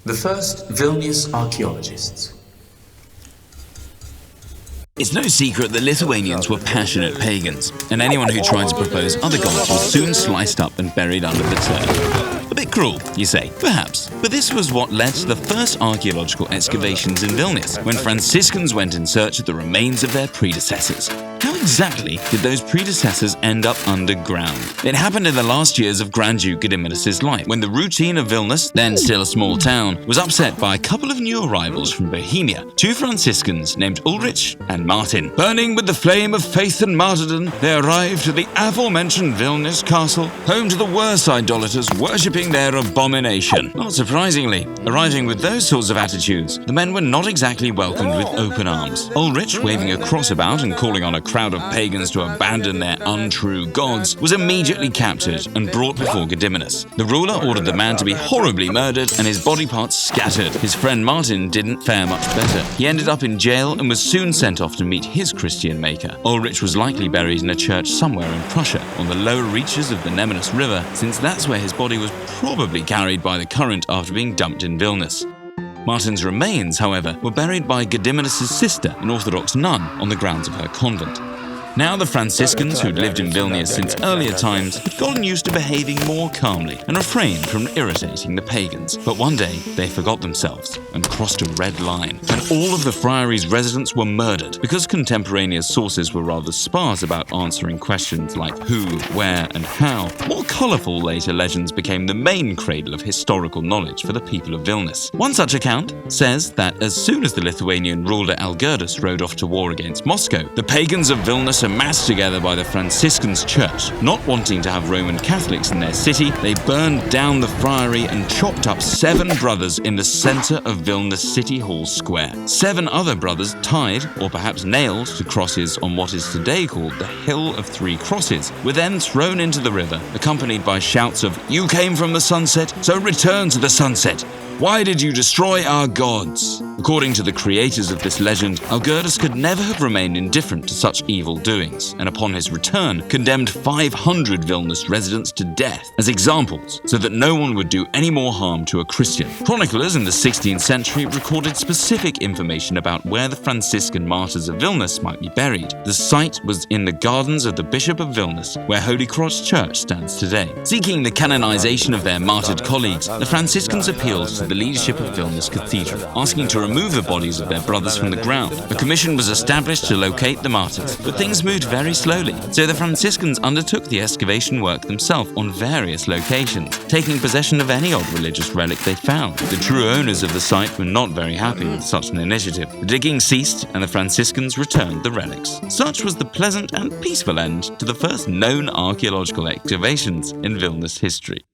The first Vilnius Archaeologists. It's no secret that Lithuanians were passionate pagans, and anyone who tried to propose other gods was soon sliced up and buried under the turf. A bit cruel, you say? Perhaps. But this was what led to the first archaeological excavations in Vilnius, when Franciscans went in search of the remains of their predecessors. How exactly did those predecessors end up underground? It happened in the last years of Grand Duke Gediminas' life, when the routine of Vilnius, then still a small town, was upset by a couple of new arrivals from Bohemia, two Franciscans named Ulrich and Martin. Burning with the flame of faith and martyrdom, they arrived at the aforementioned Vilnius castle, home to the worst idolaters worshipping their abomination. Not surprisingly, arriving with those sorts of attitudes, the men were not exactly welcomed with open arms. Ulrich, waving a cross about and calling on a crowd of pagans to abandon their untrue gods, was immediately captured and brought before Gediminas. The ruler ordered the man to be horribly murdered and his body parts scattered. His friend Martin didn't fare much better. He ended up in jail and was soon sent off to meet his Christian maker. Ulrich was likely buried in a church somewhere in Prussia, on the lower reaches of the Nemunas River, since that's where his body was probably carried by the current after being dumped in Vilnius. Martin's remains, however, were buried by Gediminas' sister, an Orthodox nun, on the grounds of her convent. Now the Franciscans, who'd lived in Vilnius since earlier times, had gotten used to behaving more calmly and refrained from irritating the pagans. But one day, they forgot themselves and crossed a red line, and all of the friary's residents were murdered. Because contemporaneous sources were rather sparse about answering questions like who, where, and how, more colourful later legends became the main cradle of historical knowledge for the people of Vilnius. One such account says that as soon as the Lithuanian ruler Algirdus rode off to war against Moscow, the pagans of Vilnius amassed together by the Franciscans' church. Not wanting to have Roman Catholics in their city, they burned down the friary and chopped up 7 brothers in the center of Vilnius City Hall Square. 7 other brothers tied, or perhaps nailed, to crosses on what is today called the Hill of 3 Crosses, were then thrown into the river, accompanied by shouts of, "You came from the sunset, so return to the sunset! Why did you destroy our gods?" According to the creators of this legend, Algirdus could never have remained indifferent to such evil doings, and upon his return, condemned 500 Vilnius residents to death as examples, so that no one would do any more harm to a Christian. Chroniclers in the 16th century recorded specific information about where the Franciscan martyrs of Vilnius might be buried. The site was in the gardens of the Bishop of Vilnius, where Holy Cross Church stands today. Seeking the canonization of their martyred colleagues, the Franciscans appealed to the leadership of Vilnius Cathedral, asking to remove the bodies of their brothers from the ground. A commission was established to locate the martyrs, but things moved very slowly, so the Franciscans undertook the excavation work themselves on various locations, taking possession of any odd religious relic they found. The true owners of the site were not very happy with such an initiative. The digging ceased, and the Franciscans returned the relics. Such was the pleasant and peaceful end to the first known archaeological excavations in Vilnius history.